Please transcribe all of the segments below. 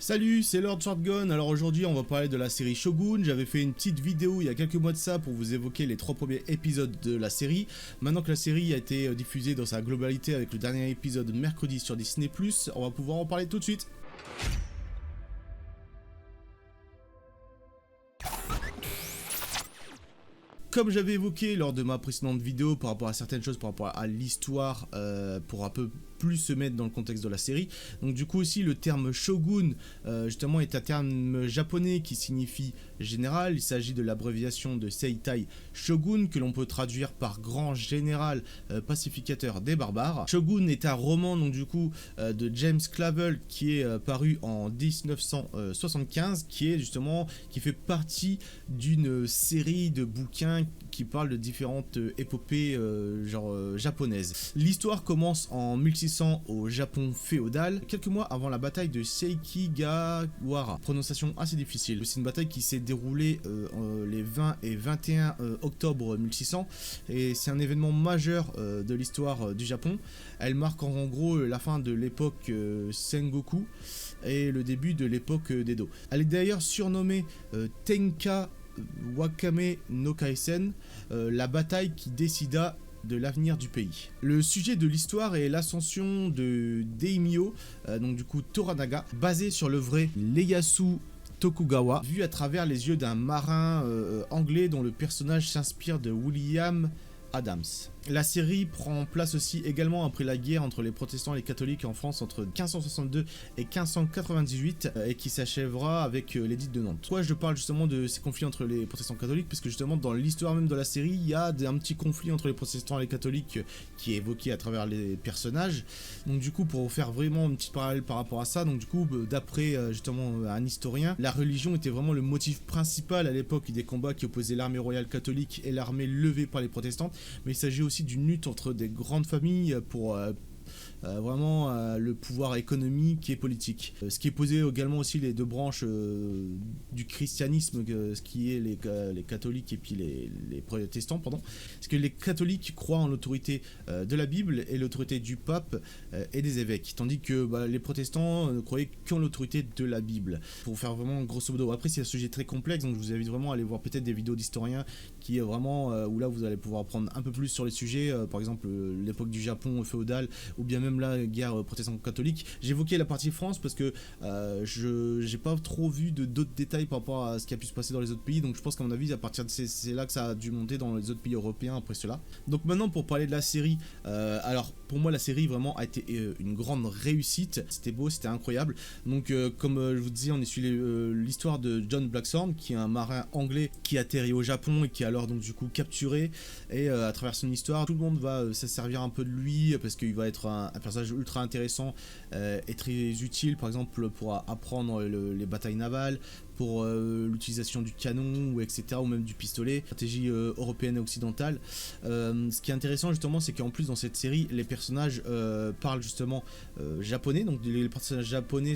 Salut, c'est Lord Shotgun. Alors aujourd'hui on va parler de la série Shogun. J'avais fait une petite vidéo il y a quelques mois de ça pour vous évoquer les 3 premiers épisodes de la série. Maintenant que la série a été diffusée dans sa globalité avec le dernier épisode mercredi sur Disney+, on va pouvoir en parler tout de suite. Comme j'avais évoqué lors de ma précédente vidéo par rapport à certaines choses, par rapport à l'histoire, pour un peu plus se mettre dans le contexte de la série. Donc du coup aussi le terme shogun justement est un terme japonais qui signifie général. Il s'agit de l'abréviation de Seitai Shogun que l'on peut traduire par grand général pacificateur des barbares. Shogun est un roman donc du coup de James Clavell qui est paru en 1975 qui fait partie d'une série de bouquins qui parle de différentes épopées japonaises. L'histoire commence en 1600 au Japon féodal, quelques mois avant la bataille de Sekigawara. Prononciation assez difficile. C'est une bataille qui s'est déroulée les 20 et 21 octobre 1600 et c'est un événement majeur de l'histoire du Japon. Elle marque en gros la fin de l'époque Sengoku et le début de l'époque d'Edo. Elle est d'ailleurs surnommée Tenka Wakame no Kaisen, la bataille qui décida de l'avenir du pays. Le sujet de l'histoire est l'ascension de Daimyo, donc du coup Toranaga, basé sur le vrai Ieyasu Tokugawa, vu à travers les yeux d'un marin anglais dont le personnage s'inspire de William Adams. La série prend place aussi également après la guerre entre les protestants et les catholiques en France entre 1562 et 1598 et qui s'achèvera avec l'édit de Nantes. Pourquoi je parle justement de ces conflits entre les protestants et catholiques? Parce que justement dans l'histoire même de la série, il y a un petit conflit entre les protestants et les catholiques qui est évoqué à travers les personnages. Donc du coup pour faire vraiment une petite parallèle par rapport à ça, donc du coup d'après justement un historien, la religion était vraiment le motif principal à l'époque des combats qui opposaient l'armée royale catholique et l'armée levée par les protestants, mais il s'agit aussi d'une lutte entre des grandes familles pour vraiment le pouvoir économique et politique. Ce qui est posé également aussi les deux branches du christianisme, ce qui est les catholiques et puis les protestants, pardon. Parce que les catholiques croient en l'autorité de la Bible et l'autorité du pape et des évêques, tandis que les protestants ne croyaient qu'en l'autorité de la Bible. Pour faire vraiment grosso modo, après c'est un sujet très complexe, donc je vous invite vraiment à aller voir peut-être des vidéos d'historiens qui est vraiment où là vous allez pouvoir apprendre un peu plus sur les sujets, par exemple l'époque du Japon féodal ou bien même la guerre protestant-catholique. J'évoquais la partie France parce que j'ai pas trop vu d'autres détails par rapport à ce qui a pu se passer dans les autres pays, donc je pense qu'à mon avis à partir de c'est là que ça a dû monter dans les autres pays européens après cela. Donc maintenant pour parler de la série, alors pour moi la série vraiment a été une grande réussite, c'était beau, c'était incroyable. Donc comme je vous disais, on est sur l'histoire de John Blackthorne qui est un marin anglais qui atterrit au Japon et qui est alors donc du coup capturé, et à travers son histoire tout le monde va se servir un peu de lui parce qu'il va être un personnage ultra intéressant et très utile, par exemple pour apprendre les batailles navales, pour l'utilisation du canon ou etc, ou même du pistolet, stratégie européenne et occidentale. Ce qui est intéressant justement, c'est qu'en plus dans cette série les personnages parlent justement japonais, donc les personnages japonais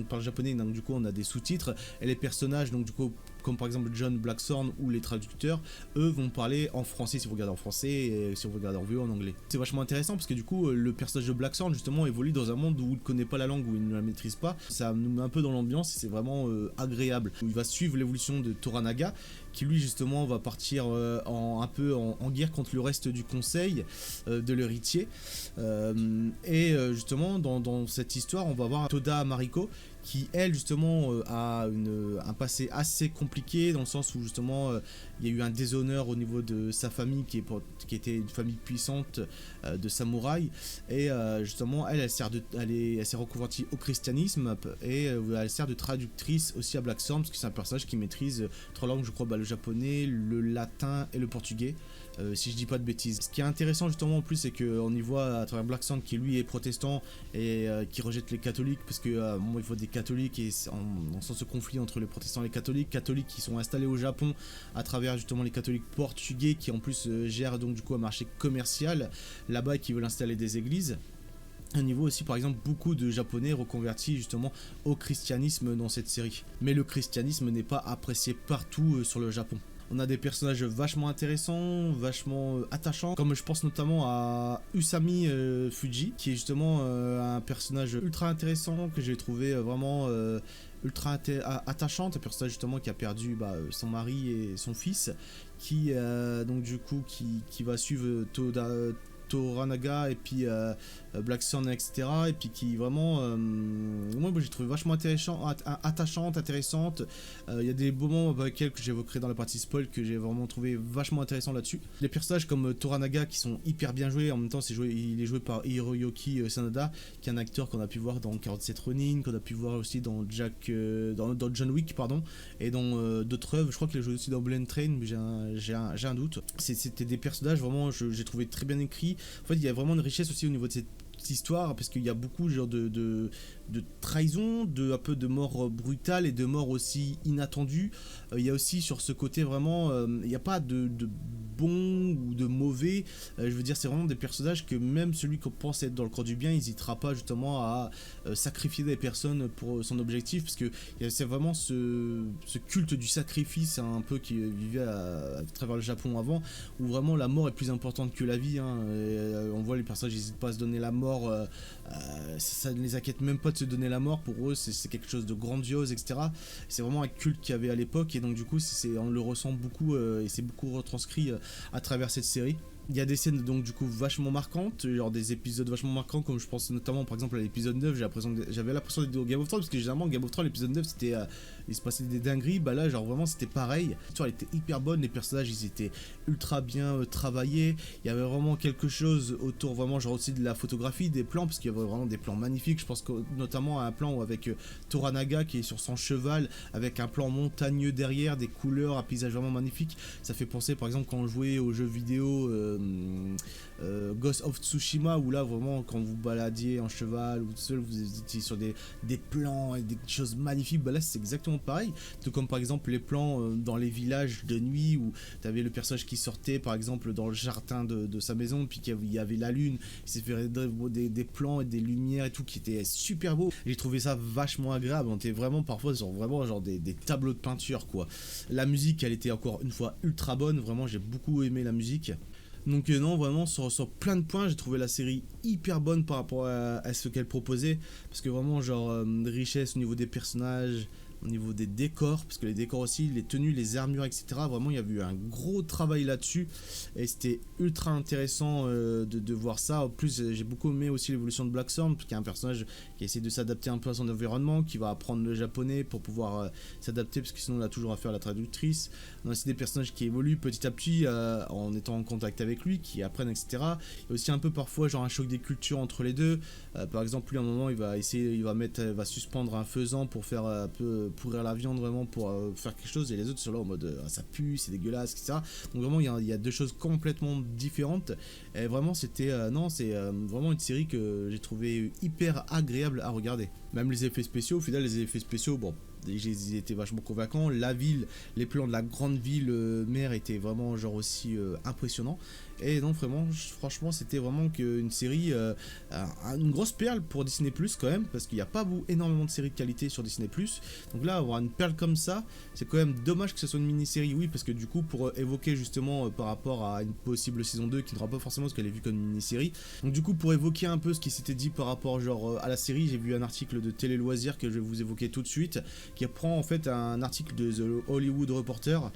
parlent japonais, donc du coup on a des sous-titres, et les personnages donc du coup comme par exemple John Blackthorne ou les traducteurs, eux vont parler en français si vous regardez en français, et si vous regardez en VO en anglais. C'est vachement intéressant parce que du coup le personnage de Blackthorne justement évolue dans un monde où il ne connaît pas la langue, où il ne la maîtrise pas. Ça nous met un peu dans l'ambiance et c'est vraiment agréable. Il va suivre l'évolution de Toranaga qui lui justement va partir un peu en guerre contre le reste du conseil de l'héritier, et justement dans cette histoire on va voir Toda Mariko qui elle justement a un passé assez compliqué, dans le sens où justement il y a eu un déshonneur au niveau de sa famille qui était une famille puissante de samouraïs, et justement elle s'est reconvertie au christianisme et elle sert de traductrice aussi à Blackthorne parce que c'est un personnage qui maîtrise 3 langues je crois, le japonais, le latin et le portugais, si je dis pas de bêtises. Ce qui est intéressant justement en plus, c'est qu'on y voit à travers Blackthorne qui lui est protestant et qui rejette les catholiques, parce que il faut des catholiques, et on sent ce conflit entre les protestants et les catholiques qui sont installés au Japon à travers justement les catholiques portugais qui en plus gèrent donc du coup un marché commercial là-bas et qui veulent installer des églises. Au niveau aussi par exemple beaucoup de japonais reconvertis justement au christianisme dans cette série, mais le christianisme n'est pas apprécié partout sur le Japon. On a des personnages vachement intéressants, vachement attachants, comme je pense notamment à Usami Fuji, qui est justement un personnage ultra intéressant que j'ai trouvé vraiment ultra attachante, un personnage justement qui a perdu son mari et son fils, qui donc du coup qui va suivre Toranaga et puis Black Sun, etc. Et puis qui vraiment, moi j'ai trouvé vachement attachante, intéressante. Il y a des moments avec lesquels que j'évoquerai dans la partie spoil que j'ai vraiment trouvé vachement intéressant là-dessus. Des personnages comme Toranaga qui sont hyper bien joués, en même temps il est joué par Hiroyuki Sanada, qui est un acteur qu'on a pu voir dans 47 Ronin, qu'on a pu voir aussi dans dans John Wick, pardon, et dans d'autres œuvres. Je crois qu'il a joué aussi dans Bullet Train, mais j'ai un doute. C'était des personnages vraiment, j'ai trouvé très bien écrits. En fait, il y a vraiment une richesse aussi au niveau de cette histoire, parce qu'il y a beaucoup genre de trahison, un peu de mort brutale et de mort aussi inattendue. Il y a aussi sur ce côté vraiment, il n'y a pas de bon ou de mauvais. Je veux dire, c'est vraiment des personnages que même celui qu'on pense être dans le camp du bien, n'hésitera pas justement à sacrifier des personnes pour son objectif, parce que c'est vraiment ce culte du sacrifice un peu qui vivait à travers le Japon avant, où vraiment la mort est plus importante que la vie. On voit les personnages n'hésitent pas à se donner la mort. Ça ne les inquiète même pas de se donner la mort. Pour eux c'est quelque chose de grandiose, etc. C'est vraiment un culte qu'il y avait à l'époque, et donc du coup on le ressent beaucoup, et c'est beaucoup retranscrit à travers cette série. Il y a des scènes donc du coup vachement marquantes, genre des épisodes vachement marquants, comme je pense notamment par exemple à l'épisode 9, j'avais l'impression d'être au Game of Thrones, parce que généralement Game of Thrones l'épisode 9 c'était il se passait des dingueries, là genre vraiment c'était pareil. L'histoire était hyper bonne, les personnages ils étaient ultra bien travaillés, il y avait vraiment quelque chose autour vraiment genre aussi de la photographie, des plans, parce qu'il y avait vraiment des plans magnifiques. Je pense que notamment à un plan avec Toranaga qui est sur son cheval, avec un plan montagneux derrière, des couleurs, un paysage vraiment magnifique. Ça fait penser par exemple quand on jouait aux jeux vidéo Ghost of Tsushima, où là vraiment quand vous baladiez en cheval ou tout seul, vous étiez sur des plans et des choses magnifiques. Là c'est exactement pareil, tout comme par exemple les plans dans les villages de nuit, où tu avais le personnage qui sortait par exemple dans le jardin de sa maison, puis qu'il y avait la lune, il s'est fait des plans et des lumières et tout qui étaient super beaux. J'ai trouvé ça vachement agréable. On était vraiment parfois genre des tableaux de peinture quoi. La musique elle était encore une fois ultra bonne, vraiment j'ai beaucoup aimé la musique. Donc non, vraiment sur plein de points, j'ai trouvé la série hyper bonne par rapport à ce qu'elle proposait, parce que vraiment genre richesse au niveau des personnages, au niveau des décors, parce que les décors aussi, les tenues, les armures, etc. Vraiment, il y a eu un gros travail là-dessus, et c'était ultra intéressant de voir ça. En plus, j'ai beaucoup aimé aussi l'évolution de Black Sun, qui est un personnage qui essaie de s'adapter un peu à son environnement, qui va apprendre le japonais pour pouvoir s'adapter, parce que sinon, on a toujours affaire à la traductrice. On a aussi des personnages qui évoluent petit à petit en étant en contact avec lui, qui apprennent, etc. Il y a aussi un peu parfois genre un choc des cultures entre les deux. Par exemple, lui, à un moment, il va suspendre un faisan pour faire un peu pourrir la viande, vraiment pour faire quelque chose, et les autres sont là en mode ça pue, c'est dégueulasse, etc. Donc vraiment il y a deux choses complètement différentes, et vraiment c'était c'est vraiment une série que j'ai trouvé hyper agréable à regarder. Même les effets spéciaux, au final les effets spéciaux, bon, ils étaient vachement convaincants. La ville, les plans de la grande ville mère étaient vraiment genre aussi impressionnants. Et non, vraiment, franchement, c'était vraiment une série, une grosse perle pour Disney+, quand même, parce qu'il n'y a pas énormément de séries de qualité sur Disney+. Donc là, avoir une perle comme ça, c'est quand même dommage que ce soit une mini-série, oui, parce que du coup, pour évoquer justement par rapport à une possible saison 2, qui ne sera pas forcément ce qu'elle est vue comme une mini-série. Donc du coup, pour évoquer un peu ce qui s'était dit par rapport genre à la série, j'ai vu un article de Télé Loisirs que je vais vous évoquer tout de suite, qui reprend en fait un article de The Hollywood Reporter.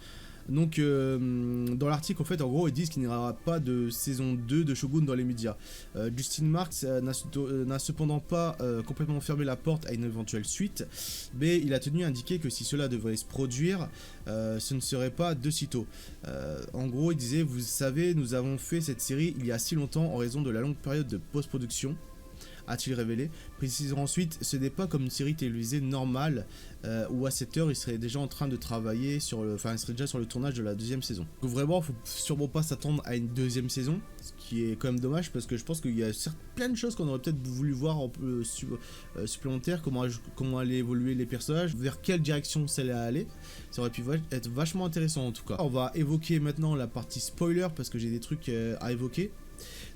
Donc dans l'article en fait en gros ils disent qu'il n'y aura pas de saison 2 de Shogun dans les médias. Justin Marks n'a cependant pas complètement fermé la porte à une éventuelle suite, mais il a tenu à indiquer que si cela devrait se produire, ce ne serait pas de sitôt. En gros il disait: vous savez, nous avons fait cette série il y a si longtemps en raison de la longue période de post-production, a-t-il révélé, précisant ensuite: ce n'est pas comme une série télévisée normale où à cette heure il serait déjà en train de travailler il serait déjà sur le tournage de la deuxième saison. Donc vraiment, faut sûrement pas s'attendre à une deuxième saison, ce qui est quand même dommage, parce que je pense qu'il y a plein de choses qu'on aurait peut-être voulu voir un peu supplémentaires, comment allaient évoluer les personnages, vers quelle direction ça allait aller. Ça aurait pu être vachement intéressant en tout cas. On va évoquer maintenant la partie spoiler, parce que j'ai des trucs à évoquer.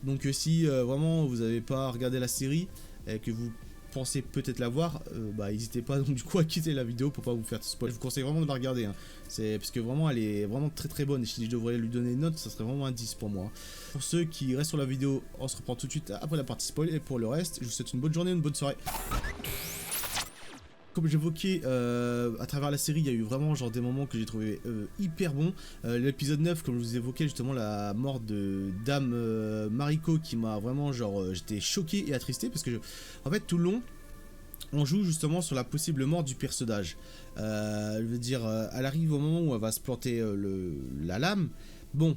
Donc si vraiment vous n'avez pas regardé la série et que vous pensez peut-être la voir, bah n'hésitez pas donc du coup à quitter la vidéo pour pas vous faire spoil. Je vous conseille vraiment de la regarder, hein. C'est parce que vraiment elle est vraiment très très bonne, et si je devrais lui donner une note, ça serait vraiment un 10 pour moi. Pour ceux qui restent sur la vidéo, on se reprend tout de suite après la partie spoil, et pour le reste, je vous souhaite une bonne journée, une bonne soirée. Comme j'évoquais, à travers la série, il y a eu vraiment genre des moments que j'ai trouvé hyper bons. L'épisode 9, comme je vous évoquais, justement la mort de Dame Mariko, qui m'a vraiment genre j'étais choqué et attristé, parce que en fait tout le long on joue justement sur la possible mort du personnage. Je veux dire, elle arrive au moment où elle va se planter la lame. Bon,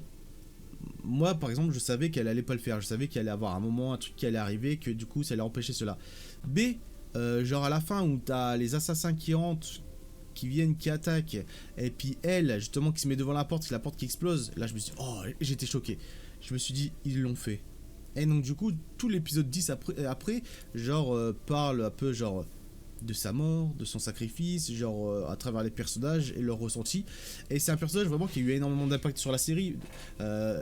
moi par exemple je savais qu'elle allait pas le faire, je savais qu'il allait avoir un moment, un truc qui allait arriver, que du coup ça allait empêcher cela. B, genre à la fin où t'as les assassins qui rentrent, qui viennent, qui attaquent, et puis elle justement qui se met devant la porte, c'est la porte qui explose, là je me suis dit, oh j'étais choqué, je me suis dit ils l'ont fait. Et donc du coup tout l'épisode 10 après genre parle un peu genre de sa mort, de son sacrifice, genre à travers les personnages et leurs ressentis. Et c'est un personnage vraiment qui a eu énormément d'impact sur la série,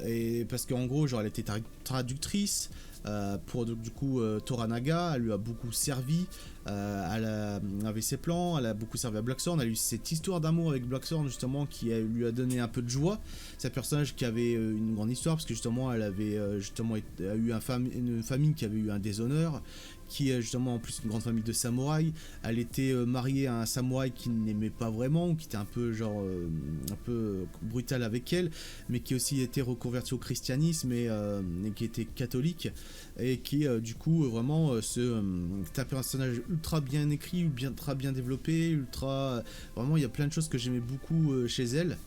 et parce qu'en gros genre elle était traductrice pour du coup Toranaga, elle lui a beaucoup servi, elle avait ses plans, elle a beaucoup servi à Blackthorn, elle a eu cette histoire d'amour avec Blackthorn justement qui lui a donné un peu de joie. C'est un personnage qui avait une grande histoire parce que justement elle avait justement a eu une famille qui avait eu un déshonneur, qui est justement en plus une grande famille de samouraïs. Elle était mariée à un samouraï qui n'aimait pas vraiment, qui était un peu genre un peu brutal avec elle, mais qui aussi était reconverti au christianisme et qui était catholique, et qui du coup vraiment c'est un personnage ultra bien écrit, ultra bien développé, ultra vraiment il y a plein de choses que j'aimais beaucoup chez elle.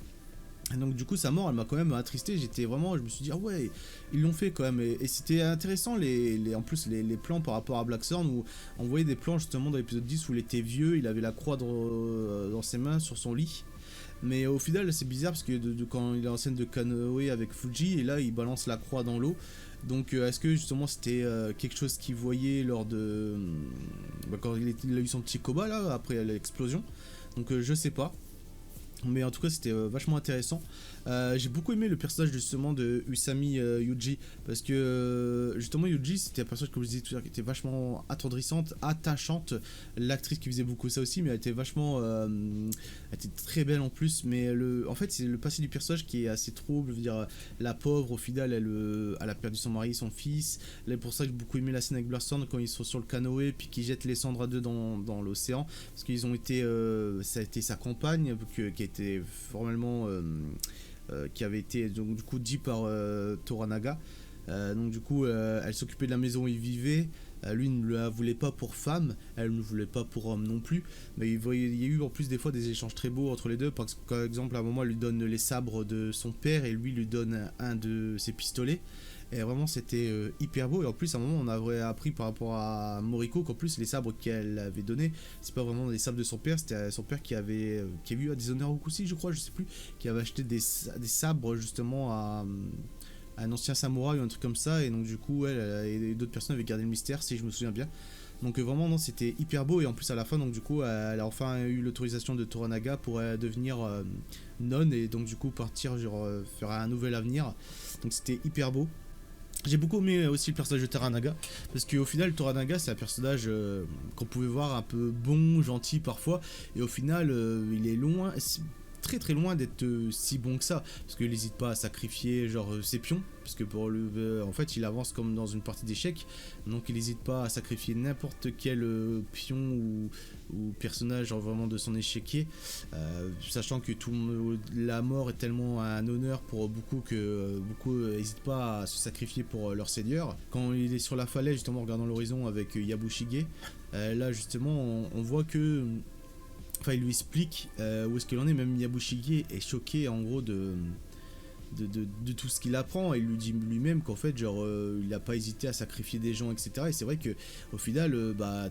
Et donc du coup sa mort elle m'a quand même attristé, j'étais vraiment, je me suis dit ah ouais ils l'ont fait quand même, et c'était intéressant en plus les plans par rapport à Blackthorn, où on voyait des plans justement dans l'épisode 10 où il était vieux, il avait la croix dans ses mains sur son lit, mais au final c'est bizarre parce que quand il est en scène de canoë avec Fuji, et là il balance la croix dans l'eau, donc est-ce que justement c'était quelque chose qu'il voyait lors de quand il a eu son petit combat là après l'explosion, donc je sais pas. Mais en tout cas c'était vachement intéressant. J'ai beaucoup aimé le personnage justement de Usami Yuji, parce que justement Yuji c'était un personnage comme je disais tout à l'heure qui était vachement attendrissante, attachante. L'actrice qui faisait beaucoup ça aussi, mais elle était vachement elle était très belle en plus, mais en fait c'est le passé du personnage qui est assez trouble. Je veux dire, la pauvre au final elle a perdu son mari, son fils. C'est pour ça que j'ai beaucoup aimé la scène avec Blackthorn quand ils sont sur le canoë puis qu'ils jettent les cendres à deux dans l'océan, parce qu'ils ont été ça a été sa compagne qui était formellement qui avait été donc du coup dit par Toranaga. Donc du coup elle s'occupait de la maison où il vivait. Lui ne la voulait pas pour femme, elle ne voulait pas pour homme non plus, mais il y a eu en plus des fois des échanges très beaux entre les deux. Par exemple à un moment elle lui donne les sabres de son père et lui donne un de ses pistolets, et vraiment c'était hyper beau. Et en plus à un moment on avait appris par rapport à Moriko qu'en plus les sabres qu'elle avait donnés, c'est pas vraiment les sabres de son père, c'était son père qui avait eu à Dishonored aussi je crois, je sais plus, qui avait acheté des sabres justement à un ancien samouraï ou un truc comme ça, et donc du coup elle et d'autres personnes avaient gardé le mystère si je me souviens bien. Donc vraiment non c'était hyper beau, et en plus à la fin donc du coup elle a enfin eu l'autorisation de Toranaga pour devenir nonne, et donc du coup partir genre faire un nouvel avenir, donc c'était hyper beau. J'ai beaucoup aimé aussi le personnage de Toranaga, parce qu'au final Toranaga c'est un personnage qu'on pouvait voir un peu bon, gentil parfois, et au final il est loin, très très loin d'être si bon que ça, parce qu'il n'hésite pas à sacrifier genre ses pions, parce que pour le en fait il avance comme dans une partie d'échecs, donc il n'hésite pas à sacrifier n'importe quel pion ou personnage genre vraiment de son échiquier, sachant que la mort est tellement un honneur pour beaucoup que beaucoup n'hésitent pas à se sacrifier pour leur seigneur. Quand il est sur la falaise justement regardant l'horizon avec Yabushige, là justement on voit que enfin il lui explique où est-ce qu'il en est, même Yabushige est choqué en gros de tout ce qu'il apprend, et il lui dit lui-même qu'en fait genre il n'a pas hésité à sacrifier des gens etc, et c'est vrai que au final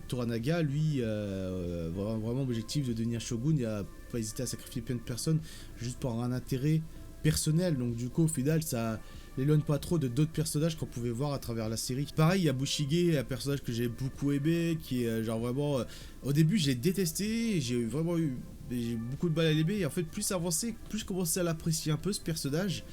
Toranaga lui vraiment objectif de devenir shogun, il n'a pas hésité à sacrifier plein de personnes juste pour un intérêt personnel, donc du coup au final ça l'éloigne pas trop de d'autres personnages qu'on pouvait voir à travers la série. Pareil, Yabushige, un personnage que j'ai beaucoup aimé, qui est genre vraiment au début j'ai détesté, j'ai beaucoup de mal à l'aimer, et en fait plus avancé, plus je commençais à l'apprécier un peu ce personnage,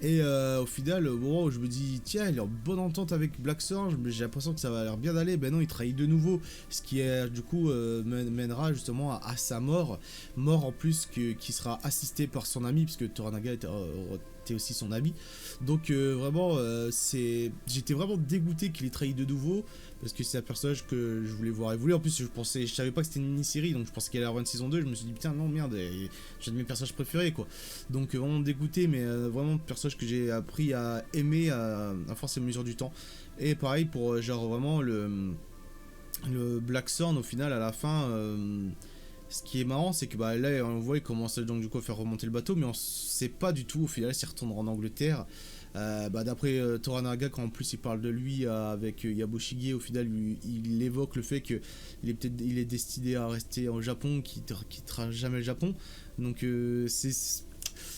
Et au final, au moment où je me dis, tiens, il est en bonne entente avec Black Sun, j'ai l'impression que ça va l'air bien d'aller. Ben non, il trahit de nouveau, ce qui est du coup mènera justement à sa mort. Mort en plus qui sera assisté par son ami, puisque Toranaga était aussi son ami. Donc vraiment, j'étais vraiment dégoûté qu'il ait trahi de nouveau, parce que c'est un personnage que je voulais voir évoluer. En plus, je savais pas que c'était une mini-série, donc je pensais qu'il allait avoir une saison 2. Je me suis dit, putain, non, merde, j'ai un de mes personnages préférés, quoi. Donc vraiment dégoûté, mais vraiment personnage que j'ai appris à aimer à force et à mesure du temps. Et pareil pour genre vraiment le Black Thorn au final à la fin. Ce qui est marrant, c'est que bah, là on voit il commence donc du coup à faire remonter le bateau, mais on sait pas du tout au final s'il retournera en Angleterre. D'après Toranaga, quand en plus il parle de lui avec Yabushige, au final il évoque le fait qu'il est destiné à rester au Japon, qu'il quittera jamais le Japon. Donc c'est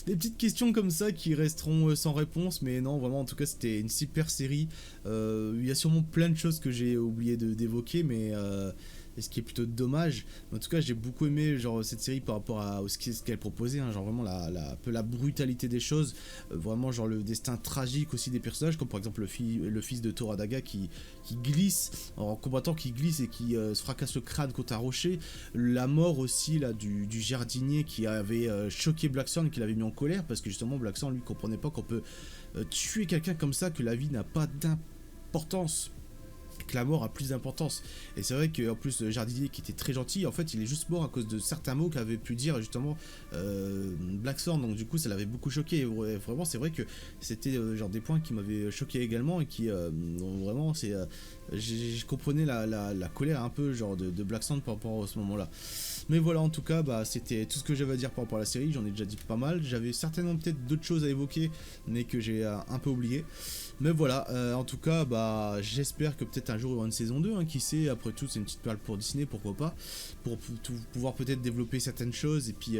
des petites questions comme ça qui resteront sans réponse, mais non, vraiment, en tout cas, c'était une super série. Il y a sûrement plein de choses que j'ai oublié d'évoquer, mais ce qui est plutôt dommage. Mais en tout cas, j'ai beaucoup aimé genre cette série par rapport à ce qu'elle proposait, hein, genre vraiment un peu la brutalité des choses, vraiment genre le destin tragique aussi des personnages, comme par exemple le fils de Toranaga qui glisse en combattant, qui glisse et qui se fracasse le crâne contre un rocher, la mort aussi là du jardinier qui avait choqué Black Sun, qui l'avait mis en colère, parce que justement Black Sun lui comprenait pas qu'on peut tuer quelqu'un comme ça, que la vie n'a pas d'importance, que la mort a plus d'importance. Et c'est vrai qu'en plus le jardinier qui était très gentil, en fait il est juste mort à cause de certains mots qu'avait pu dire justement Black Thorn, donc du coup ça l'avait beaucoup choqué. Et vraiment c'est vrai que c'était genre des points qui m'avaient choqué également, et qui vraiment c'est je comprenais la colère un peu genre de Black Thorn par rapport à ce moment là. Mais voilà, en tout cas, bah, c'était tout ce que j'avais à dire par rapport à la série. J'en ai déjà dit pas mal. J'avais certainement peut-être d'autres choses à évoquer, mais que j'ai un peu oublié. Mais voilà, en tout cas, bah, j'espère que peut-être un jour il y aura une saison 2, hein, qui sait. Après tout, c'est une petite perle pour Disney, pourquoi pas. Pour pouvoir peut-être développer certaines choses et puis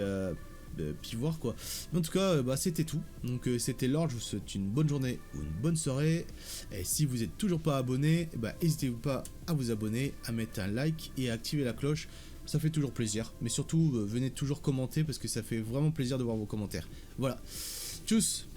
voir quoi. Mais en tout cas, bah, c'était tout. Donc c'était Lord, je vous souhaite une bonne journée ou une bonne soirée. Et si vous n'êtes toujours pas abonné, bah, n'hésitez pas à vous abonner, à mettre un like et à activer la cloche. Ça fait toujours plaisir, mais surtout venez toujours commenter, parce que ça fait vraiment plaisir de voir vos commentaires. Voilà, tchuss.